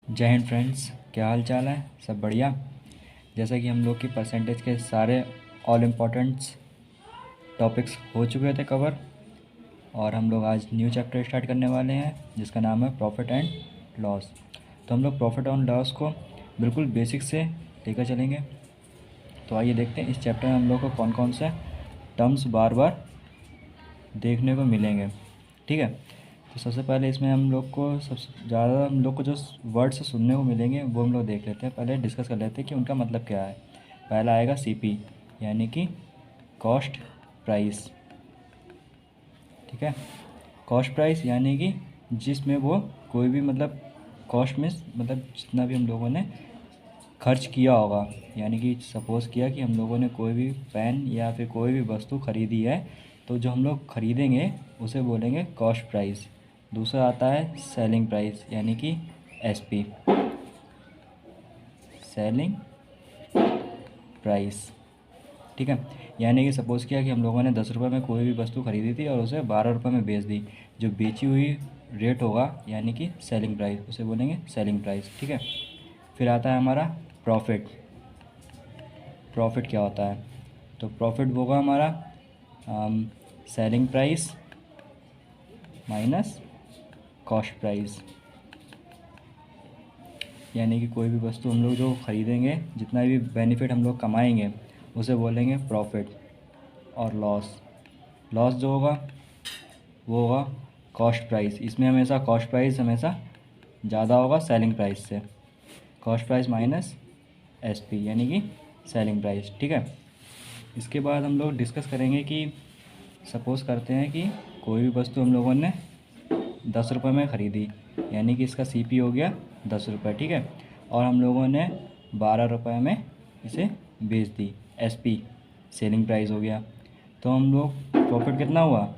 जय हिंद फ्रेंड्स, क्या हाल चाल है। सब बढ़िया। जैसा कि हम लोग की परसेंटेज के सारे ऑल इम्पोर्टेंट्स टॉपिक्स हो चुके थे कवर, और हम लोग आज न्यू चैप्टर स्टार्ट करने वाले हैं जिसका नाम है प्रॉफिट एंड लॉस। तो हम लोग प्रॉफिट एंड लॉस को बिल्कुल बेसिक से लेकर चलेंगे। तो आइए देखते हैं इस चैप्टर में हम लोग को कौन कौन से टर्म्स बार बार देखने को मिलेंगे। ठीक है, तो सबसे पहले इसमें हम लोग को सबसे ज़्यादा हम लोग को जो वर्ड्स सुनने को मिलेंगे वो हम लोग देख लेते हैं। पहले डिस्कस कर लेते हैं कि उनका मतलब क्या है। पहला आएगा सीपी, यानी कि कॉस्ट प्राइस। ठीक है, कॉस्ट प्राइस यानी कि जिसमें वो कोई भी मतलब कॉस्ट में मतलब जितना भी हम लोगों ने खर्च किया होगा, यानी कि सपोज़ किया कि हम लोगों ने कोई भी पेन या फिर कोई भी वस्तु ख़रीदी है, तो जो हम लोग ख़रीदेंगे उसे बोलेंगे कॉस्ट प्राइस। दूसरा आता है सेलिंग प्राइस, यानी कि एसपी, सेलिंग प्राइस। ठीक है, यानी कि सपोज़ किया कि हम लोगों ने 10 रुपये में कोई भी वस्तु ख़रीदी थी और उसे 12 रुपये में बेच दी। जो बेची हुई रेट होगा यानी कि सेलिंग प्राइस, उसे बोलेंगे सेलिंग प्राइस। ठीक है, फिर आता है हमारा प्रॉफिट। प्रॉफिट क्या होता है? तो प्रॉफिट होगा हमारा selling price minus cost price, यानी कि कोई भी वस्तु हम लोग जो ख़रीदेंगे, जितना भी बेनिफिट हम लोग कमाएंगे उसे बोलेंगे प्रॉफिट। और लॉस, लॉस जो होगा वो होगा कॉस्ट प्राइस। इसमें हमेशा कॉस्ट प्राइस हमेशा ज़्यादा होगा सेलिंग प्राइस से। कॉस्ट प्राइस माइनस एसपी यानी कि सेलिंग प्राइस। ठीक है, इसके बाद हम लोग डिस्कस करेंगे कि सपोज़ करते हैं कि कोई भी वस्तु हम लोगों ने 10 रुपये में ख़रीदी, यानी कि इसका सीपी हो गया 10 रुपये। ठीक है, और हम लोगों ने 12 रुपये में इसे बेच दी, एसपी सेलिंग प्राइस हो गया। तो हम लोग प्रॉफिट कितना हुआ,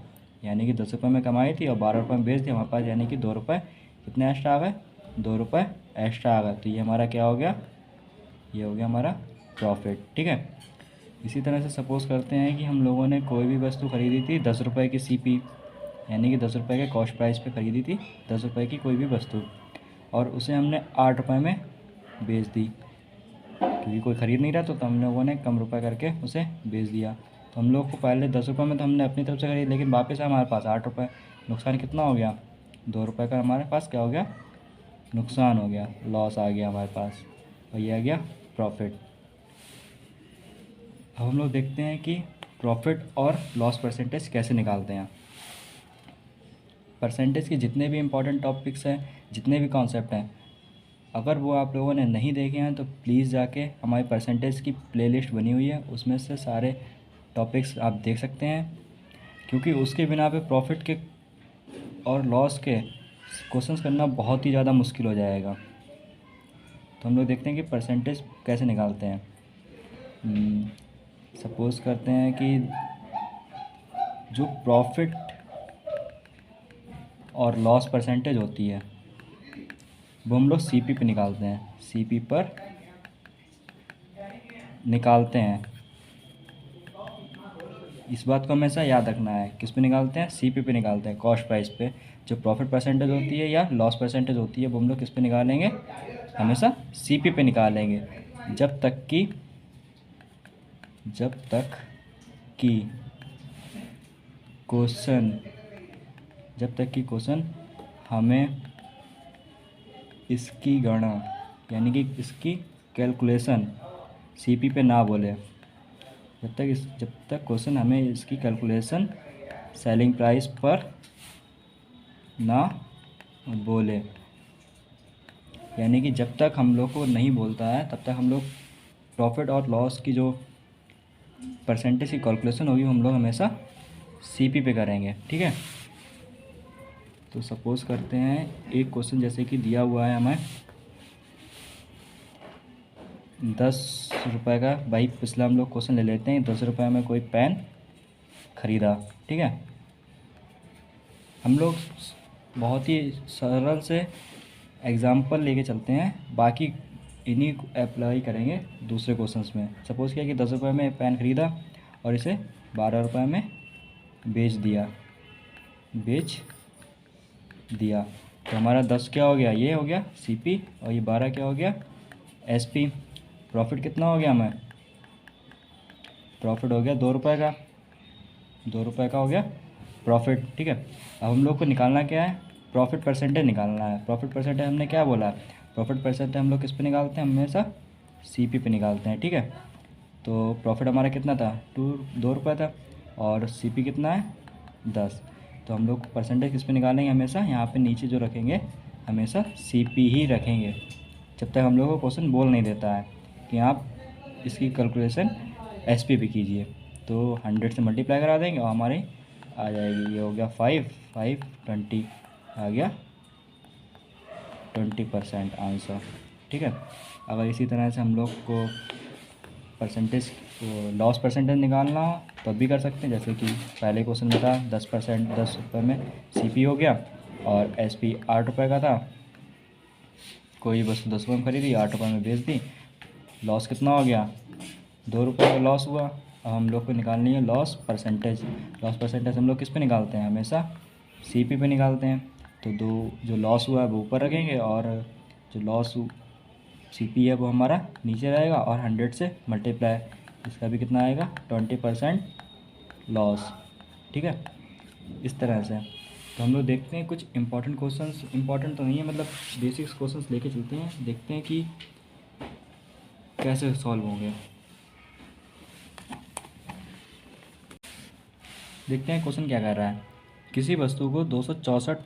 यानी कि 10 रुपये में कमाई थी और 12 रुपये में बेच दी हमारे पास, यानी कि 2 रुपये कितने एक्स्ट्रा आ गए, 2 रुपये एक्स्ट्रा आ गए। तो ये हमारा क्या हो गया, ये हो गया हमारा प्रॉफिट। ठीक है, इसी तरह से सपोज़ करते हैं कि हम लोगों ने कोई भी वस्तु ख़रीदी थी 10 रुपये की सीपी, यानी कि 10 रुपये के कॉस्ट प्राइस पे ख़रीदी थी 10 रुपये की कोई भी वस्तु, और उसे हमने 8 रुपये में बेच दी। क्योंकि कोई ख़रीद नहीं रहा तो हम लोगों ने कम रुपये करके उसे बेच दिया। तो हम लोग को पहले 10 रुपये में तो हमने अपनी तरफ से खरीद, लेकिन वापस हमारे पास 8 रुपये। नुकसान कितना हो गया, 2 रुपये का हमारे पास क्या हो गया, नुकसान हो गया, लॉस आ गया हमारे पास, और ये आ गया प्रॉफिट। अब हम लोग देखते हैं कि प्रॉफिट और लॉस परसेंटेज कैसे निकालते हैं। परसेंटेज के जितने भी इम्पोर्टेंट टॉपिक्स हैं, जितने भी कॉन्सेप्ट हैं, अगर वो आप लोगों ने नहीं देखे हैं तो प्लीज़ जाके हमारी परसेंटेज की प्लेलिस्ट बनी हुई है, उसमें से सारे टॉपिक्स आप देख सकते हैं। क्योंकि उसके बिना पे प्रॉफिट के और लॉस के क्वेश्चंस करना बहुत ही ज़्यादा मुश्किल हो जाएगा। तो हम लोग देखते हैं कि परसेंटेज कैसे निकालते हैं। सपोज़ करते हैं कि जो प्रॉफिट और लॉस परसेंटेज होती है वो हम लोग सीपी पे निकालते हैं, सीपी पर निकालते हैं। इस बात को हमेशा याद रखना है, किस पे निकालते हैं, सीपी पे निकालते हैं, कॉस्ट प्राइस पे। जो प्रॉफिट परसेंटेज होती है या लॉस परसेंटेज होती है वो हम लोग किस पे निकालेंगे, हमेशा सीपी पे निकालेंगे। जब तक कि क्वेश्चन हमें इसकी गणना यानी कि इसकी कैलकुलेशन सीपी पे ना बोले, जब तक क्वेश्चन हमें इसकी कैलकुलेशन सेलिंग प्राइस पर ना बोले, यानी कि जब तक हम लोग को नहीं बोलता है तब तक हम लोग प्रॉफिट और लॉस की जो परसेंटेज की कैलकुलेशन होगी हम लोग हमेशा सीपी पे करेंगे। ठीक है, तो सपोज़ करते हैं एक क्वेश्चन जैसे कि दिया हुआ है हमें 10 रुपये का। भाई पिछला हम लोग क्वेश्चन ले लेते हैं, 10 रुपये में कोई पेन ख़रीदा। ठीक है, हम लोग बहुत ही सरल से एग्ज़ाम्पल लेके चलते हैं, बाकी इन्हीं को अप्लाई करेंगे दूसरे क्वेश्चंस में। सपोज़ किया कि 10 रुपये में पेन ख़रीदा और इसे 12 रुपये में बेच दिया। तो हमारा 10 क्या हो गया, ये हो गया CP, और ये 12 क्या हो गया SP। प्रॉफिट कितना हो गया हमें, प्रॉफिट हो गया 2 रुपये का, 2 रुपये का हो गया प्रॉफिट। ठीक है, अब हम लोग को निकालना क्या है, प्रॉफिट परसेंटेज निकालना है। प्रॉफिट परसेंटेज हमने क्या बोला है, प्रॉफिट परसेंटेज हम लोग किस पे निकालते हैं, हमेशा CP पे निकालते हैं। ठीक है, तो प्रॉफिट हमारा कितना था, 2 रुपये था, और CP कितना है 10। तो हम लोग परसेंटेज किस पे निकालेंगे, हमेशा यहाँ पे नीचे जो रखेंगे हमेशा CP ही रखेंगे, जब तक हम लोग को क्वेश्चन बोल नहीं देता है कि आप इसकी कैलकुलेशन SP पे कीजिए। तो 100 से मल्टीप्लाई करा देंगे और हमारी आ जाएगी, ये हो गया 5 आ गया 20% आंसर। ठीक है, अगर इसी तरह से हम लोग को परसेंटेज लॉस परसेंटेज निकालना हो तब भी कर सकते हैं, जैसे कि पहले क्वेश्चन में था 10%, 10 रुपये में CP हो गया, और SP 8 रुपये का था, कोई वस्तु 10 रुपये में खरीदी, 8 रुपये में बेच दी, लॉस कितना हो गया, 2 रुपये का लॉस हुआ। अब हम लोग को निकालनी है लॉस परसेंटेज। लॉस परसेंटेज हम लोग किस पे निकालते हैं, हमेशा CP पे निकालते हैं। तो जो लॉस हुआ है वो ऊपर रखेंगे, और जो लॉस CP है वो हमारा नीचे रहेगा, और 100 से मल्टीप्लाई, इसका भी कितना आएगा 20% लॉस। ठीक है, इस तरह से। तो हम लोग देखते हैं कुछ इंपॉर्टेंट क्वेश्चंस, इंपॉर्टेंट तो नहीं है मतलब बेसिक्स क्वेश्चंस लेके चलते हैं, देखते हैं कि कैसे सॉल्व होंगे। देखते हैं क्वेश्चन क्या कर रहा है। किसी वस्तु को 264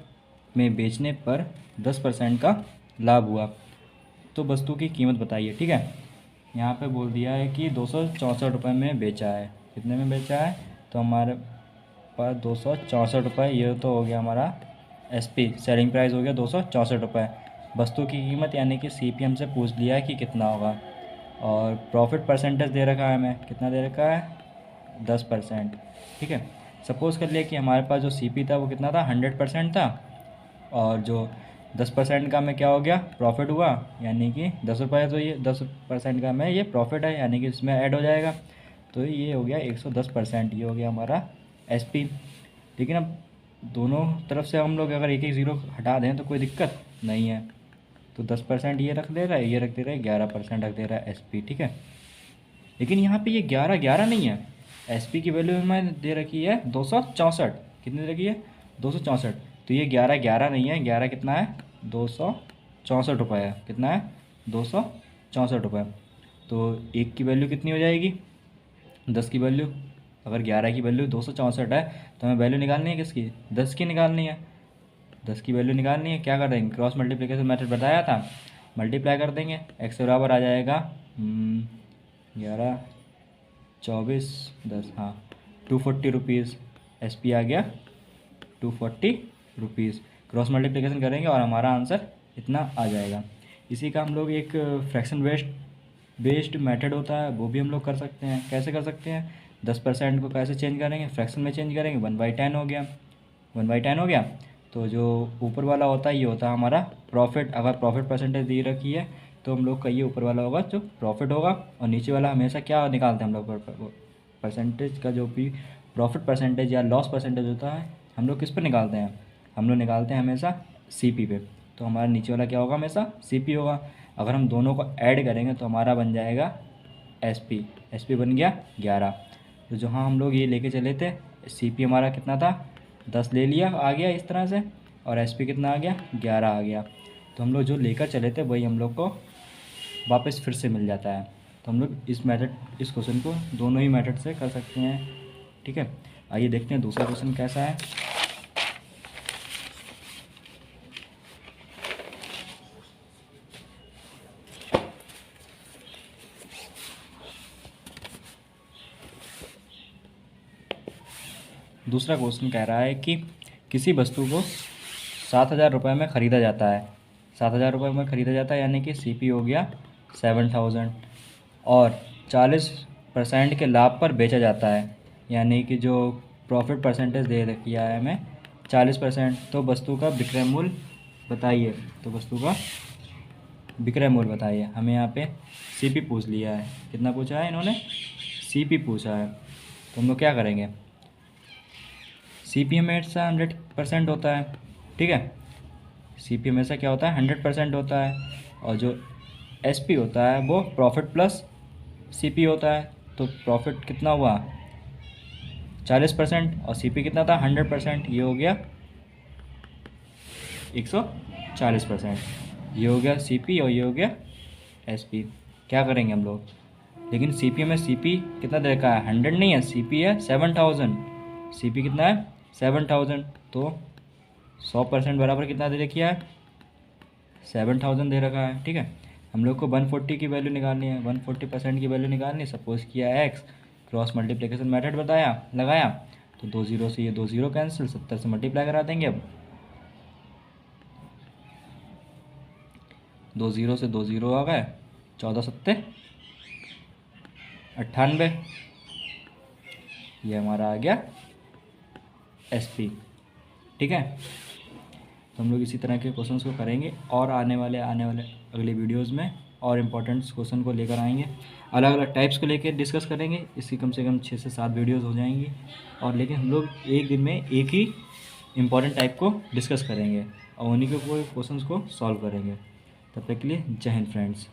में बेचने पर 10% का लाभ हुआ, तो वस्तु की कीमत बताइए। ठीक है, यहाँ पे बोल दिया है कि 264 रुपये में बेचा है, कितने में बेचा है, तो हमारे पास 264 रुपये, ये तो हो गया हमारा SP, सेलिंग प्राइस हो गया 264 रुपये। वस्तु की कीमत यानी कि CP हमसे पूछ लिया है कि कितना होगा, और प्रॉफिट परसेंटेज दे रखा है हमें, कितना दे रखा है 10%। ठीक है, सपोज़ कर लिया कि हमारे पास जो CP था वो कितना था 100% था, और जो 10% का हमें क्या हो गया प्रॉफिट हुआ, यानी कि 10 रुपये, तो ये 10% का हमें ये प्रॉफिट है, यानी कि इसमें ऐड हो जाएगा, तो ये हो गया 110%, ये हो गया हमारा SP। लेकिन अब दोनों तरफ से हम लोग अगर एक एक ज़ीरो हटा दें तो कोई दिक्कत नहीं है, तो 10% ये रख दे रहा है, ये रख दे रहा है, 11% रख दे रहा है SP। ठीक है, लेकिन यहाँ पे ये 11 नहीं है, SP की वैल्यू हमें दे रखी है 264, कितनी दे रखी है 264, तो ये 11 नहीं है, 11 कितना है 264 रुपये है, कितना है 264 रुपये। तो एक की वैल्यू कितनी हो जाएगी 10 की वैल्यू, अगर 11 की वैल्यू 264 है तो हमें वैल्यू निकालनी है किसकी, 10 की निकालनी है। 10 की वैल्यू निकालनी है, क्या कर देंगे, क्रॉस मल्टीप्लिकेशन मेथड बताया था, मल्टीप्लाई कर देंगे, x के बराबर आ जाएगा 11 24 10, हाँ 240 रुपीज़, SP आ गया 240 रुपीज़। क्रॉस मल्टीप्लिकेशन करेंगे और हमारा आंसर इतना आ जाएगा। इसी का हम लोग एक फ्रैक्शन बेस्ड मेथड होता है वो भी हम लोग कर सकते हैं। कैसे कर सकते हैं, 10% को कैसे चेंज करेंगे, फ्रैक्शन में चेंज करेंगे, 1/10 हो गया, 1/10 हो गया। तो जो ऊपर वाला होता है ये होता है हमारा प्रॉफिट, अगर प्रॉफिट परसेंटेज दी रखी है तो हम लोग का ये ऊपर वाला होगा जो प्रॉफिट होगा, और नीचे वाला हमेशा क्या निकालते हैं हम लोग, परसेंटेज का जो भी प्रॉफिट परसेंटेज या लॉस परसेंटेज होता है हम लोग किस पर निकालते हैं, हम लोग निकालते हैं हमेशा CP पे। तो हमारा नीचे वाला क्या होगा, हमेशा CP होगा। अगर हम दोनों को ऐड करेंगे तो हमारा बन जाएगा SP बन गया 11। तो जहाँ हम लोग ये लेके चले थे CP हमारा कितना था 10 ले लिया, आ गया इस तरह से, और SP कितना आ गया 11 आ गया। तो हम लोग जो लेकर चले थे वही हम लोग को वापस फिर से मिल जाता है। तो हम लोग इस क्वेश्चन को दोनों ही मेथड से कर सकते हैं। ठीक है, आइए देखते हैं दूसरा क्वेश्चन कैसा है। दूसरा क्वेश्चन कह रहा है कि किसी वस्तु को 7,000 रुपये में ख़रीदा जाता है, 7,000 रुपये में ख़रीदा जाता है, यानी कि CP हो गया 7,000, और 40% के लाभ पर बेचा जाता है, यानी कि जो प्रॉफिट परसेंटेज दे रखी है हमें 40%। तो वस्तु का विक्रय मूल्य बताइए, तो वस्तु का विक्रय मूल्य बताइए। हमें यहाँ पे CP पूछ लिया है, कितना पूछा है इन्होंने, CP पूछा है। तो हम लोग क्या करेंगे, CP हमेशा 100% होता है। ठीक है, CP हमेशा क्या होता है 100% होता है, और जो SP होता है वो प्रॉफिट प्लस CP होता है। तो प्रॉफिट कितना हुआ 40% और CP कितना था 100%, ये हो गया 140%। ये हो गया CP और ये हो गया SP। क्या करेंगे हम लोग, लेकिन CP में CP कितना दे रखा है 100 नहीं है, CP है 7000। CP कितना है 7000, तो 100% बराबर कितना दे रखी है 7000 दे रखा है। ठीक है, हम लोग को 140 की वैल्यू निकालनी है, 140% की वैल्यू निकालनी है। सपोज किया x, क्रॉस मल्टीप्लिकेशन मेथड बताया लगाया, तो 2 0 से ये 2 0 कैंसिल, 70 से मल्टीप्लाई करा देंगे। अब 2 0 से 2 0 आ गए, 14 सत्ते 98, ये हमारा आ गया SP। ठीक है, तो हम लोग इसी तरह के क्वेश्चंस को करेंगे और आने वाले अगले वीडियोस में और इम्पोर्टेंट क्वेश्चन को लेकर आएंगे, अलग अलग टाइप्स को लेकर डिस्कस करेंगे। इसकी कम से कम 6 से 7 वीडियोस हो जाएंगी, और लेकिन हम लोग एक दिन में एक ही इम्पोर्टेंट टाइप को डिस्कस करेंगे और उन्हीं के कोई क्वेश्चंस को सॉल्व करेंगे। तब तक के लिए जय हिंद फ्रेंड्स।